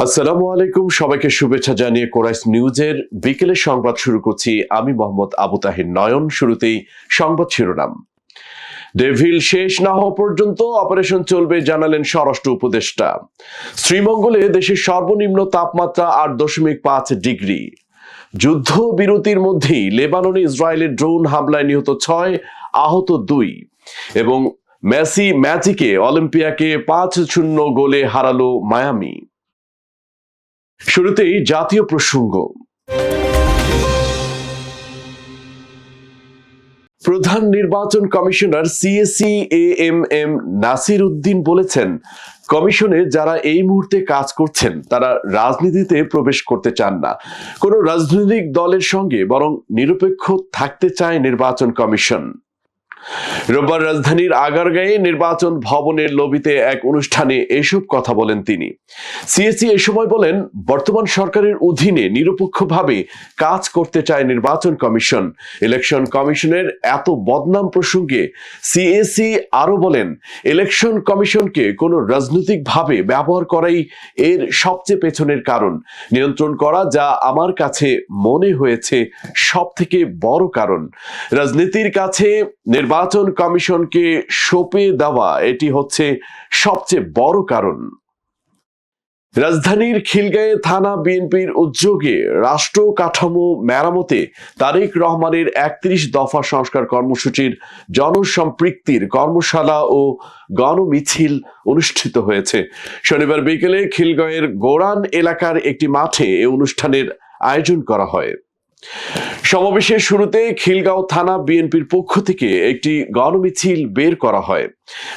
আসসালামু আলাইকুম, সবাইকে শুভেচ্ছা জানিয়ে কোরাইশ নিউজের বিকেলের সংবাদ শুরু করছি। আমি মোহাম্মদ আবু তাহির নয়ন। শুরুতেই সংবাদ শিরোনাম। ডেভিল শেষ না হওয়া পর্যন্ত অপারেশন চলবে, জানালেন স্বরাষ্ট্র উপদেষ্টা। শ্রীমঙ্গলে দেশের সর্বনিম্ন তাপমাত্রা 8.5 ডিগ্রি। যুদ্ধ বিরতির মধ্যেই লেবাননে ইসরায়েলের ড্রোন হামলায় নিহত 6, আহত 2 এবং মেসি ম্যাজিকে অলিম্পিয়াকে 5-0 গোলে হারালো মায়ামি। শুরুতেই জাতীয় প্রসঙ্গ। প্রধান নির্বাচন commissioner CSE AMM Nasir Uddin বলেছেন, কমিশনে যারা এই মুহূর্তে কাজ করছেন তারা রাজনীতিতে প্রবেশ করতে চান না, কোনো রাজনৈতিক দলের সঙ্গে বরং নিরপেক্ষ থাকতে চায় নির্বাচন কমিশন। রোববার রাজধানীর আগারগাঁয়ে নির্বাচন ভবনের লবিতে এক অনুষ্ঠানে এসব কথা বলেন তিনি। সিএসি এ সময় বলেন, বর্তমান সরকারের অধীনে নিরপেক্ষভাবে কাজ করতে চায় নির্বাচন কমিশন। ইলেকশন কমিশনের এত বদনাম প্রসঙ্গে সিএসি আরো বলেন, ইলেকশন কমিশনকে কোনো রাজনৈতিকভাবে ব্যবহার করাই এর সবচেয়ে পেছনের কারণ। নিয়ন্ত্রণ করা যা আমার কাছে মনে হয়েছে সব থেকে বড় কারণ। রাজনীতির কাছে নির্বাচন কমিশনকে সঁপে দেওয়া এটি হচ্ছে সবচেয়ে বড় কারণ। রাজধানীর খিলগাঁয়ে থানা বিএনপির উদ্যোগে রাষ্ট্র কাঠামো মেরামতে তারেক রহমানের 31 দফা সংস্কার কর্মসূচির জনসম্পৃক্তির কর্মশালা ও গণমিছিল অনুষ্ঠিত হয়েছে। শনিবার বিকেলে খিলগাঁয়ের গোরান এলাকার একটি মাঠে এ অনুষ্ঠানের আয়োজন করা হয়। সমাবেশের শুরুতে খিলগাঁও থানা বিএনপির পক্ষ থেকে একটি গণমিছিল বের করা হয়।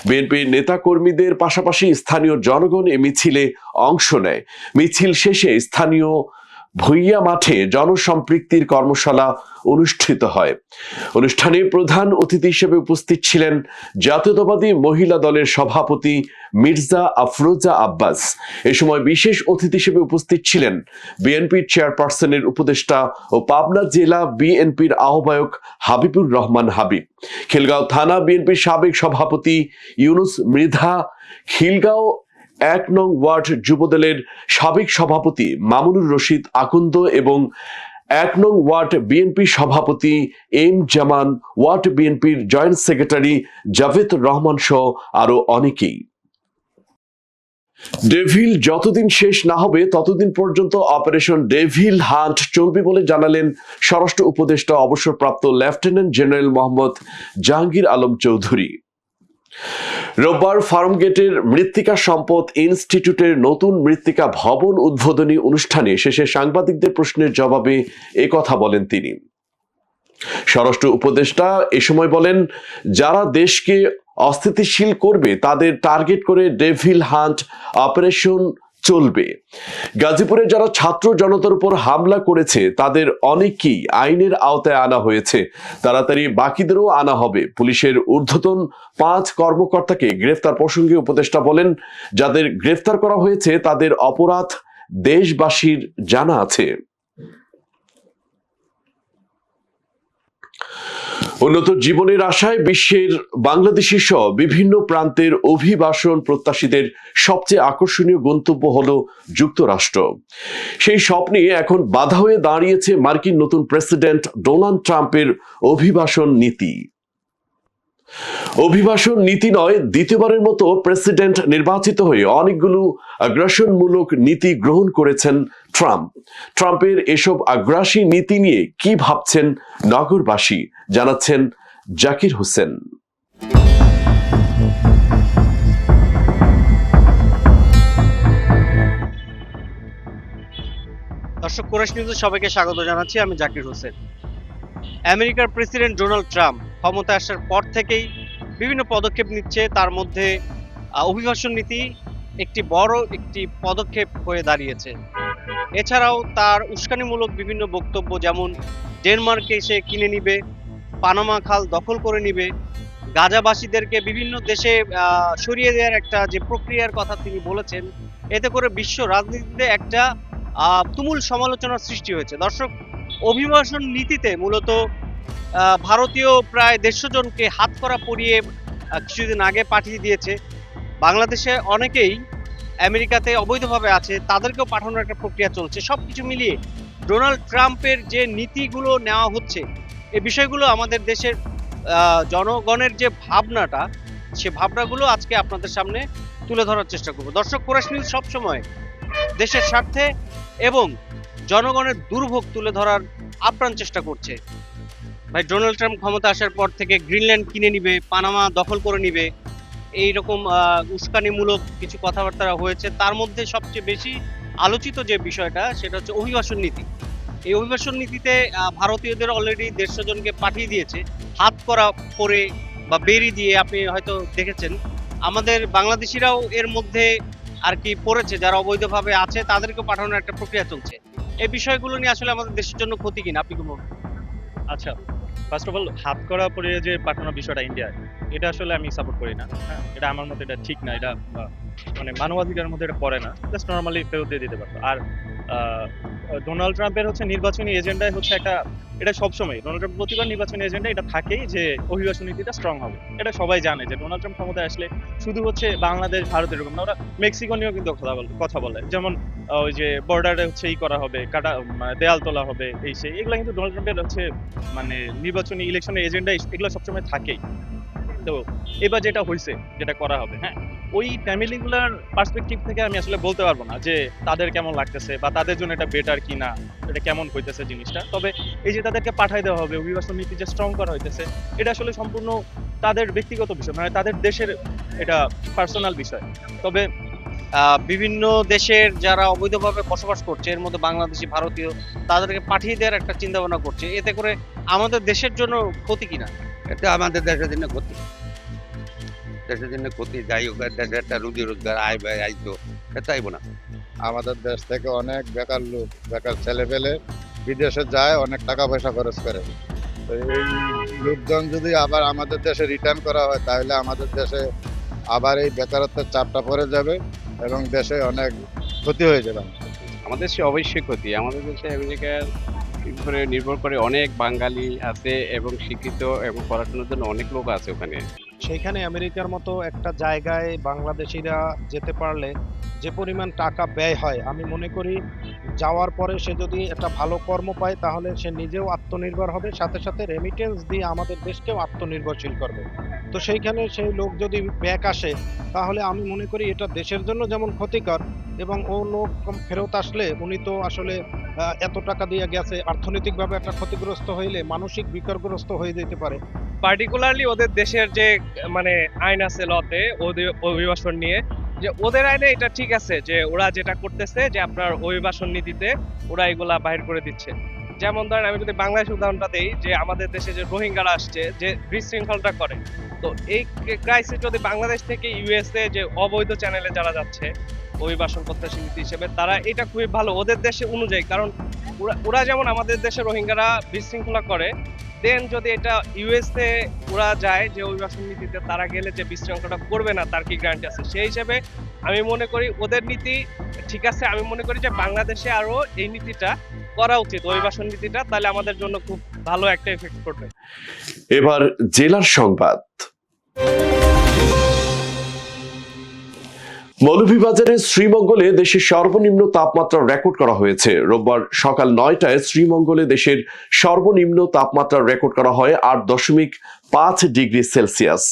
বিএনপির নেতাকর্মীদের পাশাপাশি স্থানীয় জনগণ এ মিছিলে অংশ নেয়। মিছিল শেষে স্থানীয় ভুইয়া মাঠে জনসম্পৃক্তির কর্মশালা অনুষ্ঠিত হয়। অনুষ্ঠানে প্রধান অতিথি হিসেবে উপস্থিত ছিলেন জাতীয়তাবাদী মহিলা দলের সভাপতি মির্জা আফরোজা আব্বাস। এ সময় বিশেষ অতিথি হিসেবে উপস্থিত ছিলেন বিএনপির চেয়ারপারসনের উপদেষ্টা ও পাবনা জেলা বিএনপির আহ্বায়ক হাবিবুর রহমান হাবিব, খিলগাঁও থানা বিএনপির সাবেক সভাপতি ইউনুস মৃধা, খিলগাঁও 1 নং ওয়ার্ড যুবদলের সাবেক সভাপতি মামুনুর রশিদ আকন্দ এবং 1 নং ওয়ার্ড বিএনপি সভাপতি এম জামান, ওয়ার্ড বিএনপির জয়েন্ট সেক্রেটারি জাভেদ রহমান সহ আরো অনেকেই। ডেভিল যতদিন শেষ না হবে ততদিন পর্যন্ত অপারেশন ডেভিল হান্ট চলবে বলে জানালেন স্বরাষ্ট্র উপদেষ্টা অবসরপ্রাপ্ত লেফটেন্যান্ট জেনারেল মোহাম্মদ জাহাঙ্গীর আলম চৌধুরী। রোববার ফার্মগেটের মৃত্তিকা সম্পদ ইনস্টিটিউটের নতুন মৃত্তিকা ভবন উদ্বোধনী অনুষ্ঠানে শেষে সাংবাদিকদের প্রশ্নের জবাবে একথা বলেন তিনি। স্বরাষ্ট্র উপদেষ্টা এ সময় বলেন, যারা দেশকে অস্থিতিশীল করবে তাদের টার্গেট করে ডেভিল হান্ট অপারেশন চলবে। গাজীপুরে যারা ছাত্র জনতার উপর হামলা করেছে তাদের অনেকেই আইনের আওতায় আনা হয়েছে, তাড়াতাড়ি বাকিদেরও আনা হবে। পুলিশের ঊর্ধ্বতন 5 কর্মকর্তাকে গ্রেফতার প্রসঙ্গে উপদেষ্টা বলেন, যাদের গ্রেফতার করা হয়েছে তাদের অপরাধ দেশবাসীর জানা আছে। উন্নত জীবনের আশায় বিশ্বের বাংলাদেশি সহ বিভিন্ন প্রান্তের অভিবাসন প্রত্যাশীদের সবচেয়ে আকর্ষণীয় গন্তব্য হলো যুক্তরাষ্ট্র। সেই স্বপ্নে এখন বাধা হয়ে দাঁড়িয়েছে মার্কিন নতুন প্রেসিডেন্ট ডোনাল্ড ট্রাম্পের অভিবাসন নীতি। অভিবাসন নীতি নয়, দ্বিতীয়বারের মতো প্রেসিডেন্ট নির্বাচিত হয়ে অনেকগুলো আগ্রাসনমূলক নীতি গ্রহণ করেছেন ট্রাম্প। ট্রাম্পের এসব আগ্রাসী নীতি নিয়ে কি ভাবছেন নগরবাসী, জানাচ্ছেন জাকির হোসেন। দর্শক, কোরাইশ নিউজে সবাইকে স্বাগত জানাচ্ছি। আমি জাকির হোসেন। আমেরিকার প্রেসিডেন্ট ডোনাল্ড ট্রাম্প ক্ষমতায় আসার পর থেকেই বিভিন্ন পদক্ষেপ নিচ্ছে, তার মধ্যে অভিবাসন নীতি একটি বড় পদক্ষেপ হয়ে দাঁড়িয়েছে। এছাড়াও তার উস্কানিমূলক বিভিন্ন বক্তব্য, যেমন ডেনমার্কে এসে কিনে নিবে, পানামা খাল দখল করে নিবে, গাজাবাসীদেরকে বিভিন্ন দেশে সরিয়ে দেওয়ার একটা যে প্রক্রিয়ার কথা তিনি বলেছেন, এতে করে বিশ্ব রাজনীতিতে একটা তুমুল সমালোচনার সৃষ্টি হয়েছে। দর্শক, অভিবাসন নীতিতে মূলত ভারতীয় প্রায় 150 জনকে হাতকড়া পরিয়ে কিছুদিন আগে পাঠিয়ে দিয়েছে। বাংলাদেশে অনেকেই আমেরিকাতে অবৈধভাবে আছে তাদেরকেও পাঠানোর একটা প্রক্রিয়া চলছে। সবকিছু মিলিয়ে ডোনাল্ড ট্রাম্পের যে নীতিগুলো নেওয়া হচ্ছে, এই বিষয়গুলো আমাদের দেশের জনগণের যে ভাবনাটা, সে ভাবনাগুলো আজকে আপনাদের সামনে তুলে ধরার চেষ্টা করব। দর্শক, কোরাস নিউজ সবসময় দেশের স্বার্থে এবং জনগণের দুর্ভোগ তুলে ধরার আপ্রাণ চেষ্টা করছে। ভাই, ডোনাল্ড ট্রাম্প ক্ষমতা আসার পর থেকে গ্রিনল্যান্ড কিনে নিবে, পানামা দখল করে নিবে, এইরকম উস্কানিমূলক কিছু কথাবার্তা হয়েছে। তার মধ্যে সবচেয়ে বেশি আলোচিত যে বিষয়টা, সেটা হচ্ছে অভিবাসন নীতি। এই অভিবাসন নীতিতে ভারতীয়দের অলরেডি 150 জনকে পাঠিয়ে দিয়েছে হাত করা করে বা বেরি দিয়ে। আপনি হয়তো দেখেছেন, আমাদের বাংলাদেশিরাও এর মধ্যে আর কি পড়েছে, যারা অবৈধভাবে আছে তাদেরকে পাঠানোর একটা প্রক্রিয়া চলছে। এই বিষয়গুলো নিয়ে আসলে আমাদের দেশের জন্য ক্ষতি কিনা, আপনি কি মনে করেন? আচ্ছা, ফার্স্ট অফ অল হাত করা পরে যে পাঠানোর বিষয়টা ইন্ডিয়ায়, এটা আসলে আমি সাপোর্ট করি না। হ্যাঁ, এটা আমার মতে এটা ঠিক না। এটা মানে মানবাধিকারের মধ্যে এটা পড়ে না। জাস্ট নর্মালি ফেরত দিয়ে দিতে পারতো। আর ডোনাল্ড ট্রাম্পের হচ্ছে নির্বাচনী এজেন্ডায় হচ্ছে একটা, এটা সবসময় ডোনাল্ড ট্রাম্প প্রতিবার নির্বাচনী এজেন্ডা এটা থাকেই যে অভিবাসন নীতিটা স্ট্রং হবে। এটা সবাই জানে যে ডোনাল্ড ট্রাম্প ক্ষমতায় আসলে শুধু হচ্ছে বাংলাদেশ ভারত এরকম না, ওরা মেক্সিকো নিয়েও কিন্তু কথা বলে। যেমন ওই যে বর্ডারে হচ্ছে করা হবে, দেয়াল তোলা হবে, এই সেই, এগুলো কিন্তু ডোনাল্ড ট্রাম্পের হচ্ছে মানে নির্বাচনী ইলেকশনের এজেন্ডা, এগুলো সবসময় থাকেই। তো এবার যেটা হয়েছে, যেটা করা হবে, হ্যাঁ, ওই ফ্যামিলিগুলার পার্সপেক্টিভ থেকে আমি আসলে বলতে পারবো না যে তাদের কেমন লাগতেছে বা তাদের জন্য এটা বেটার কি না, এটা কেমন হইতেছে জিনিসটা। তবে এই যে তাদেরকে পাঠাই দেওয়া হবে, অভিবাসন নীতি যে স্ট্রং করা হইতেছে, এটা আসলে সম্পূর্ণ তাদের ব্যক্তিগত বিষয়, মানে তাদের দেশের এটা পার্সোনাল বিষয়। তবে বিভিন্ন দেশের যারা অবৈধভাবে বসবাস করছে, এর মধ্যে বাংলাদেশি, ভারতীয়, তাদেরকে পাঠিয়ে দেওয়ার একটা চিন্তা ভাবনা করছে। এতে করে আমাদের দেশের জন্য ক্ষতি কিনা? এটা আমাদের দেশের জন্য ক্ষতি, দেশের জন্য ক্ষতি। যাই হোক, দেশে একটা রুজি রোজগার আয় ব্যয় আইতো, চাইব না। আমাদের দেশ থেকে অনেক বেকার লোক, বেকার ছেলে পেলে বিদেশে যায়, অনেক টাকা পয়সা খরচ করে। তো এই লোকজন যদি আবার আমাদের দেশে রিটার্ন করা হয়, তাহলে আমাদের দেশে আবার এই বেকারত্বের চাপটা পড়ে যাবে এবং দেশে অনেক ক্ষতি হয়ে যাবে। আমাদের দেশে অবশ্যই ক্ষতি। আমাদের দেশে আমেরিকার উপরে নির্ভর করে অনেক বাঙালি আছে এবং শিক্ষিত এবং পড়াশোনার জন্য অনেক লোক আছে ওখানে। সেইখানে আমেরিকার মতো একটা জায়গায় বাংলাদেশিরা যেতে পারলে যে পরিমাণ টাকা ব্যয় হয়, আমি মনে করি যাওয়ার পরে সে যদি একটা ভালো কর্ম পায়, তাহলে সে নিজেও আত্মনির্ভর হবে, সাথে সাথে রেমিটেন্স দিয়ে আমাদের দেশকেও আত্মনির্ভরশীল করবে। তো সেইখানে সেই লোক যদি ব্যাক আসে, তাহলে আমি মনে করি এটা দেশের জন্য যেমন ক্ষতিকর, এবং ও লোক ফেরত আসলে উনি তো আসলে এত টাকা দিয়ে গেছে, অর্থনৈতিকভাবে একটা ক্ষতিগ্রস্ত হইলে মানসিক বিকারগ্রস্ত হয়ে যেতে পারে। পার্টিকুলারলি ওদের দেশের যে মানে আইন আছে, লতে ওদের অভিবাসন নিয়ে, যে ওদের আইনে এটা ঠিক আছে যে ওরা যেটা করতেছে যে আপনার অভিবাসন নীতিতে ওরা এগুলা বাহির করে দিচ্ছে। যেমন ধরেন আমি যদি বাংলাদেশ উদাহরণটা দিই, যে আমাদের দেশে যে রোহিঙ্গারা আসছে, যে বিশৃঙ্খলটা করে, তো এই ক্রাইসিস যদি বাংলাদেশ থেকে ইউএসএ যে অবৈধ চ্যানেলে যারা যাচ্ছে অভিবাসন প্রত্যাশী নীতি হিসেবে, তারা এটা খুবই ভালো ওদের দেশে অনুযায়ী। কারণ ওরা যেমন আমাদের দেশে রোহিঙ্গারা বিশৃঙ্খলা করে, দেন যদি এটা ইউএসএ ওরা যায় যে অভিবাসন নীতিতে, তারা গেলে যে বিশৃঙ্খলাটা করবে না তার কি গ্যারান্টি আছে? সেই হিসেবে আমি মনে করি ওদের নীতি ঠিক আছে। আমি মনে করি যে বাংলাদেশে আরো এই নীতিটা করা উচিত, অভিবাসন নীতিটা, তাহলে আমাদের জন্য খুব ভালো একটা এফেক্ট করবে। এবার জেলার সংবাদ। মৌলভীবাজারে শ্রীমঙ্গলে দেশের সর্বনিম্ন তাপমাত্রা রেকর্ড করা হয়েছে। রোববার সকাল 9টায় শ্রীমঙ্গলে দেশের সর্বনিম্ন তাপমাত্রা রেকর্ড করা হয় 8.5 ডিগ্রি সেলসিয়াস।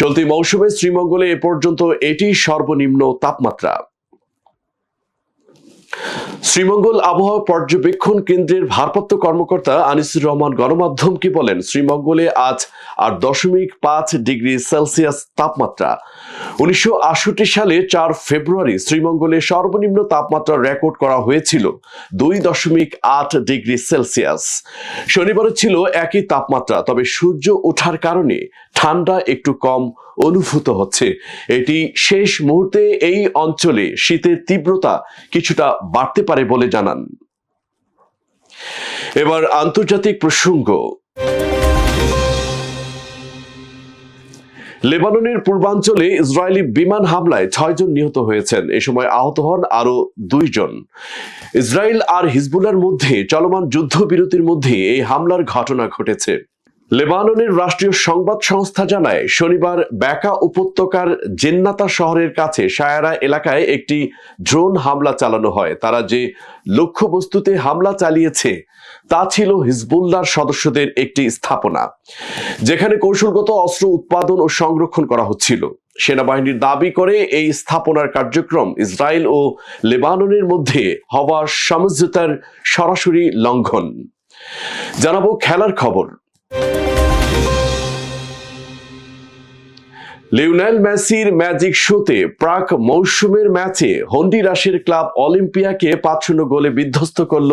চলতি মৌসুমে শ্রীমঙ্গলে এ পর্যন্ত এটি সর্বনিম্ন তাপমাত্রা। শ্রীমঙ্গল আবহাওয়া পর্যবেক্ষণ কেন্দ্রের ভারপ্রাপ্ত কর্মকর্তা আনিসুর রহমান গণমাধ্যমকে বলেন, শ্রীমঙ্গলে আজ 8.5 ডিগ্রি সেলসিয়াস তাপমাত্রা। 1968 সালে 4 ফেব্রুয়ারি শ্রীমঙ্গলে সর্বনিম্ন তাপমাত্রা রেকর্ড করা হয়েছিল 2.8 ডিগ্রি সেলসিয়াস। শনিবারে ছিল একই তাপমাত্রা, তবে সূর্য ওঠার কারণে ঠান্ডা একটু কম অনুভূত হচ্ছে। এটি শেষ মুহূর্তে এই অঞ্চলে শীতের তীব্রতা কিছুটা বাড়তে পারে বলে জানান। এবার আন্তর্জাতিক প্রসঙ্গ। লেবাননের পূর্বাঞ্চলে ইসরায়েলি বিমান হামলায় 6 জন নিহত হয়েছেন। এ সময় আহত হন আরো 2 জন। ইসরায়েল আর হিজবুল্লাহর মধ্যে চলমান যুদ্ধবিরতির মধ্যে এই হামলার ঘটনা ঘটেছে। লেবাননের রাষ্ট্রীয় সংবাদ সংস্থা জানায় শনিবার ব্যাকা উপত্যকার জেন্নাতা শহরের কাছে শায়ারা এলাকায় একটি ড্রোন হামলা চালানো হয়। তারা যে লক্ষ্যবস্তুতে হামলা চালিয়েছে তা ছিল হিজবুল্লাহর সদস্যদের একটি স্থাপনা, যেখানে কৌশলগত অস্ত্র উৎপাদন ও সংরক্ষণ করা হচ্ছিল। সেনাবাহিনীর দাবি করে এই স্থাপনার কার্যক্রম ইসরায়েল ও লেবাননের মধ্যে হওয়া সমঝোতার সরাসরি লঙ্ঘন। জানাবো খেলার খবর। লিওনেল মেসির ম্যাজিক শোতে প্রাক মৌসুমের ম্যাচে হন্ডুরাসের ক্লাব অলিম্পিয়াকে 5-0 গোলে বিধ্বস্ত করল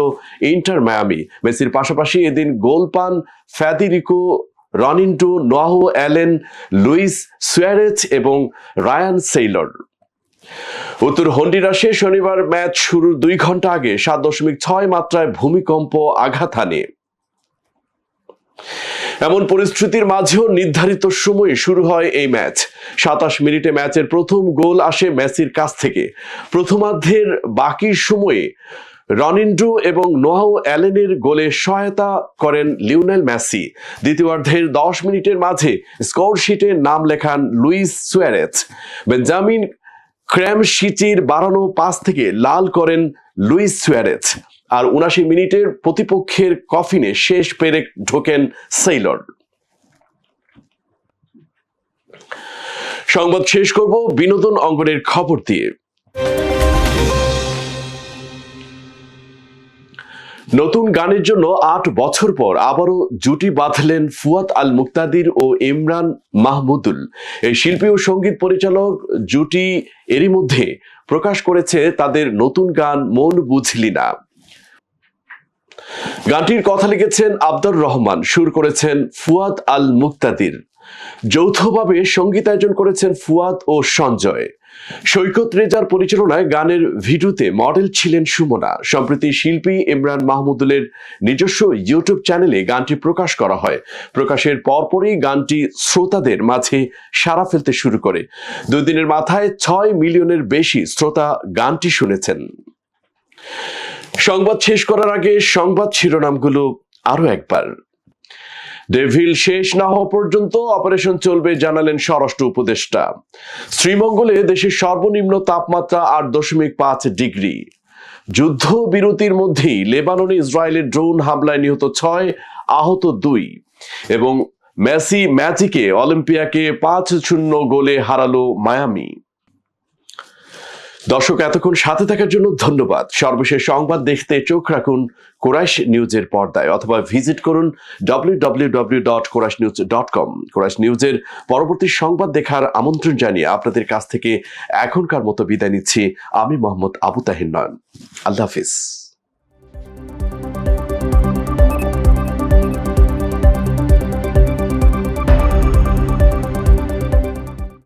ইন্টার মায়ামি। মেসির পাশাপাশি এদিন গোল পান ফেদেরিকো রনিন্টো, নোয়াহো অ্যালেন, লুইস সুয়ারেজ এবং রায়ান সেইলর। উত্তর হন্ডুরাসে শনিবার ম্যাচ শুরুর 2 ঘন্টা আগে 7.6 মাত্রায় ভূমিকম্প আঘাত হানে। এমন পরিস্থিতির মাঝেও নির্ধারিত সময়ে শুরু হয় এই ম্যাচ। 27 মিনিটে ম্যাচের প্রথম গোল আসে মেসির কাছ থেকে। প্রথমার্ধের বাকি সময়ে রনিন্টো এবং নোয়াহো অ্যালেনের গোলে সহায়তা করেন লিওনেল মেসি। দ্বিতীয়ার্ধের 10 মিনিটের মাঝে স্কোর শিটে নাম লেখান লুইস সুয়ারেজ। বেঞ্জামিন ক্র্যামশিচির বাড়ানো পাস থেকে লাল করেন লুইস সুয়ারেজ। আর 79 মিনিটের প্রতিপক্ষের কফিনে শেষ পেরেক ঢোকেন সেইলর। সংবাদ শেষ করব বিনোদন অঙ্গনের খবর দিয়ে। নতুন গানের জন্য 8 বছর পর আবারও জুটি বাঁধলেন ফুয়াদ আল মুক্তাদির ও ইমরান মাহমুদুল। এই শিল্পী ও সঙ্গীত পরিচালক জুটি এরই মধ্যে প্রকাশ করেছে তাদের নতুন গান মন বুঝলি না। গানটির কথা লিখেছেন আব্দুর রহমান, সুর করেছেন ফুয়াদ আল মুক্তাদির। যৌথভাবে সঙ্গীতায়োজন করেছেন ফুয়াদ ও সঞ্জয়। সৈকত রেজার পরিচালনায় গানের ভিডিওতে মডেল ছিলেন সুমনা। সম্প্রতি শিল্পী ইমরান মাহমুদুলের নিজস্ব ইউটিউব চ্যানেলে গানটি প্রকাশ করা হয়। প্রকাশের পরপরই গানটি শ্রোতাদের মাঝে সাড়া ফেলতে শুরু করে। 2 দিনের মাথায় 6 মিলিয়নের বেশি শ্রোতা গানটি শুনেছেন। সংবাদ শেষ করার আগে সংবাদ শিরোনামগুলো আরো একবার। ডেভিল শেষ না হওয়া পর্যন্ত অপারেশন চলবে জানালেন স্বরাষ্ট্র উপদেষ্টা। শ্রীমঙ্গলে দেশের সর্বনিম্ন তাপমাত্রা 8.5 ডিগ্রি। যুদ্ধ বিরতির মধ্যেই লেবাননে ইসরায়েলের ড্রোন হামলায় নিহত 6, আহত 2 এবং মেসি ম্যাজিকে অলিম্পিয়াকে 5-0 গোলে হারালো মায়ামি। দর্শক, এতক্ষণ সাথে থাকার জন্য ধন্যবাদ। সর্বশেষ সংবাদ দেখতে চোখ রাখুন কোরাইশ নিউজের পর্দায় অথবা ভিজিট করুন www.korashnews.com। কোরাইশ নিউজের পরবর্তী সংবাদ দেখার আমন্ত্রণ জানিয়ে আপনাদের কাছ থেকে এখনকার মতো বিদায় নিচ্ছি আমি মোহাম্মদ আবু তাহির নয়ন। আল্লাহ হাফিজ।